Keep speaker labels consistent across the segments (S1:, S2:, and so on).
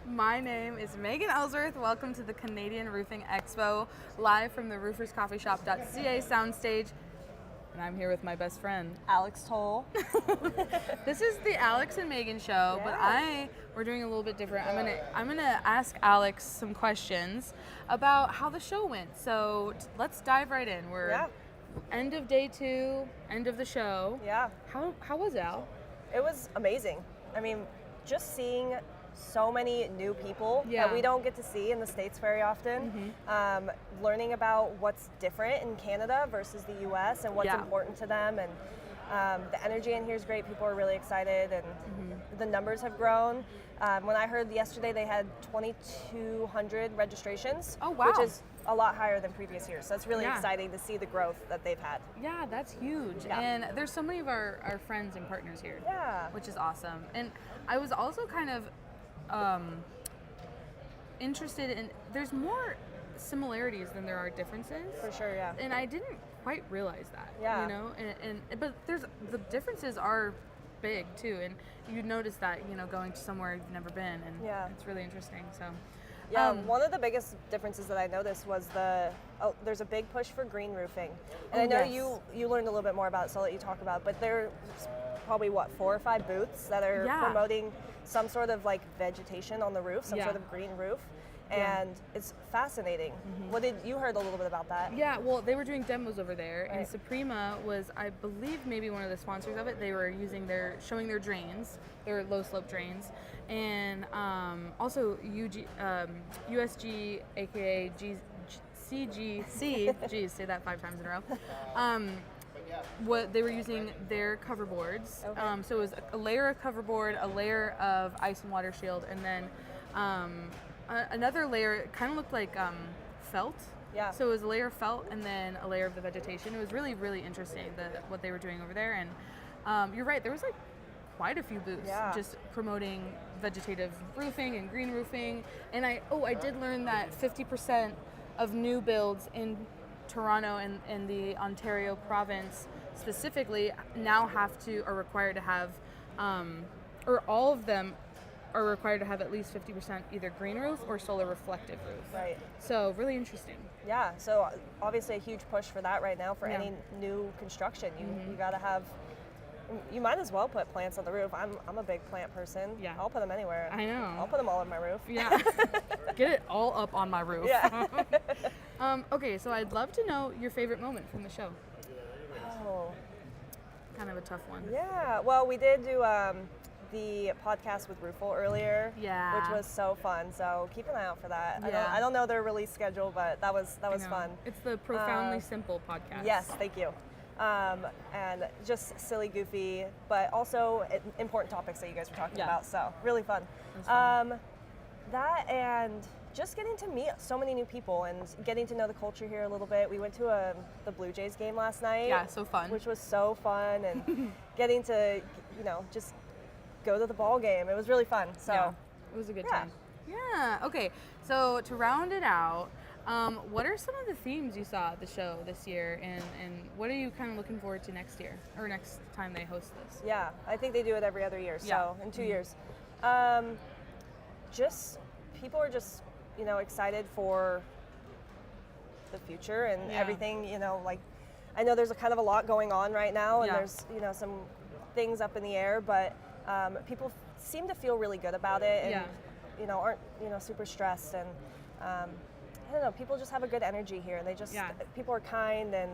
S1: My name is Megan Ellsworth. Welcome to the Canadian Roofing Expo, live from the RoofersCoffeeShop.ca soundstage. And I'm here with my best friend,
S2: Alex Toll.
S1: This is the Alex and Megan show, but we're doing a little bit different. I'm gonna ask Alex some questions about how the show went. So let's dive right in. We're end of day 2, end of the show.
S2: Yeah.
S1: How was it, Al?
S2: It was amazing. I mean, just seeing so many new people that we don't get to see in the States very often. Learning about what's different in Canada versus the US and what's important to them. And the energy in here is great. People are really excited and the numbers have grown. When I heard yesterday they had 2,200 registrations, which is a lot higher than previous years. So it's really exciting to see the growth that they've had.
S1: Yeah, that's huge. And there's so many of our friends and partners here, which is awesome. And I was also kind of interested in, there's more similarities than there are differences.
S2: For sure, yeah.
S1: And I didn't quite realize that,
S2: you
S1: know, but the differences are big too, and you notice that, you know, going to somewhere you've never been, and it's really interesting. So
S2: one of the biggest differences that I noticed was there's a big push for green roofing, and I know you learned a little bit more about it, so I'll let you talk about it, but there's probably 4 or 5 booths that are promoting some sort of like vegetation on the roof, some sort of green roof. And it's fascinating. What did you heard a little bit about that?
S1: Yeah, well, they were doing demos over there, and Suprema was, I believe, maybe one of the sponsors of it. They were showing their drains, their low slope drains, and also USG, aka CGC, geez, say that 5 times in a row. What they were using their cover boards. So it was a layer of cover board, a layer of ice and water shield, and then another layer. It kind of looked like felt. Yeah. So it was a layer of felt and then a layer of the vegetation. It was really, really interesting what they were doing over there. And you're right, there was like quite a few booths just promoting vegetative roofing and green roofing. And I did learn that 50% of new builds in Toronto and the Ontario province specifically now are required to have, or all of them are required to have at least 50% either green roof or solar reflective roof.
S2: Right.
S1: So really interesting.
S2: Yeah, so obviously a huge push for that right now for any new construction. You gotta have, you might as well put plants on the roof. I'm a big plant person. Yeah. I'll put them anywhere.
S1: I know.
S2: I'll put them all on my roof.
S1: Yeah. Get it all up on my roof.
S2: Yeah.
S1: Okay, so I'd love to know your favorite moment from the show.
S2: Oh.
S1: Kind of a tough one.
S2: Yeah, well, we did do the podcast with Roofle earlier, which was so fun. So keep an eye out for that. I don't know their release schedule, but that was fun.
S1: It's the Profoundly Simple podcast.
S2: Yes, thank you. And just silly, goofy, but also important topics that you guys were talking about. So really fun. That and just getting to meet so many new people and getting to know the culture here a little bit. We went to the Blue Jays game last night.
S1: Yeah, so fun.
S2: Which was so fun, and getting to, just go to the ball game. It was really fun. So
S1: it was a good time. Yeah. Okay. So to round it out, what are some of the themes you saw at the show this year, and what are you kind of looking forward to next year or next time they host this?
S2: Yeah, I think they do it every other year. So in 2 years, just people are just excited for the future and everything. Like I know there's a kind of a lot going on right now, and there's some things up in the air, but people seem to feel really good about it, and aren't super stressed, and I don't know, people just have a good energy here, and they just people are kind, and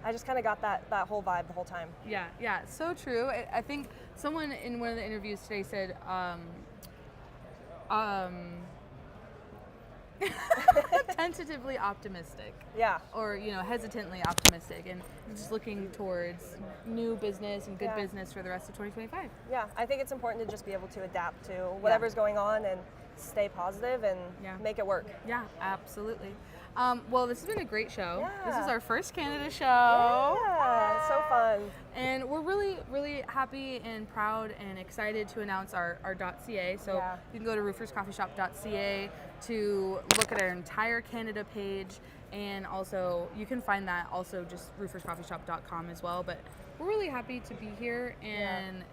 S2: I just kind of got that whole vibe the whole time.
S1: Yeah, so true. I think someone in one of the interviews today said tentatively optimistic. Yeah. Or, hesitantly optimistic, and just looking towards new business and good business for the rest of 2025.
S2: Yeah, I think it's important to just be able to adapt to whatever's going on and stay positive and make it work.
S1: Yeah, absolutely. Well, this has been a great show.
S2: Yeah.
S1: This is our first Canada show.
S2: Yeah, so fun.
S1: And we're really, really happy and proud and excited to announce our .ca. So you can go to RoofersCoffeeShop.ca to look at our entire Canada page, and also you can find that also just RoofersCoffeeShop.com as well. But we're really happy to be here and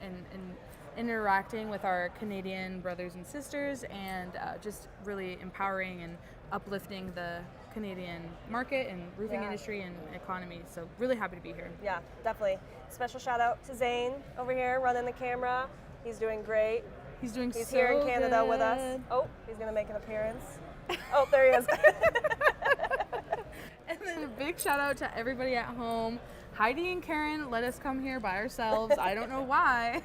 S1: interacting with our Canadian brothers and sisters, and just really empowering and uplifting the Canadian market and roofing industry and economy. So really happy to be here.
S2: Yeah, definitely. Special shout out to Zane over here running the camera. He's doing great.
S1: He's
S2: here in Canada with us. Oh, he's gonna make an appearance. Oh, there he is.
S1: And then a big shout out to everybody at home. Heidi and Karen let us come here by ourselves. I don't know why,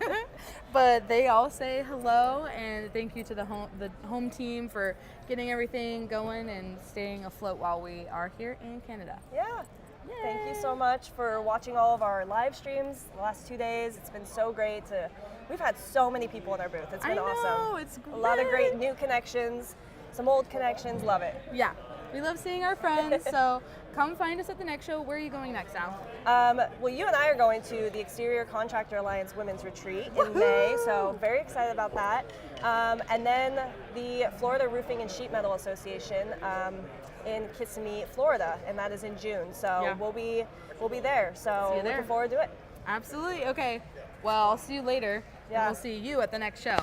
S1: but they all say hello, and thank you to the home team for getting everything going and staying afloat while we are here in Canada.
S2: Yeah. Yay. Thank you so much for watching all of our live streams the last 2 days. It's been so great we've had so many people in our booth. It's been awesome.
S1: It's great.
S2: A lot of great new connections, some old connections. Love it.
S1: Yeah. We love seeing our friends, so come find us at the next show. Where are you going next, Al?
S2: Well, you and I are going to the Exterior Contractor Alliance Women's Retreat in May, so very excited about that. And then the Florida Roofing and Sheet Metal Association in Kissimmee, Florida, and that is in June. So we'll be there. So looking forward to it.
S1: Absolutely. Okay. Well, I'll see you later.
S2: Yeah.
S1: And we'll see you at the next show.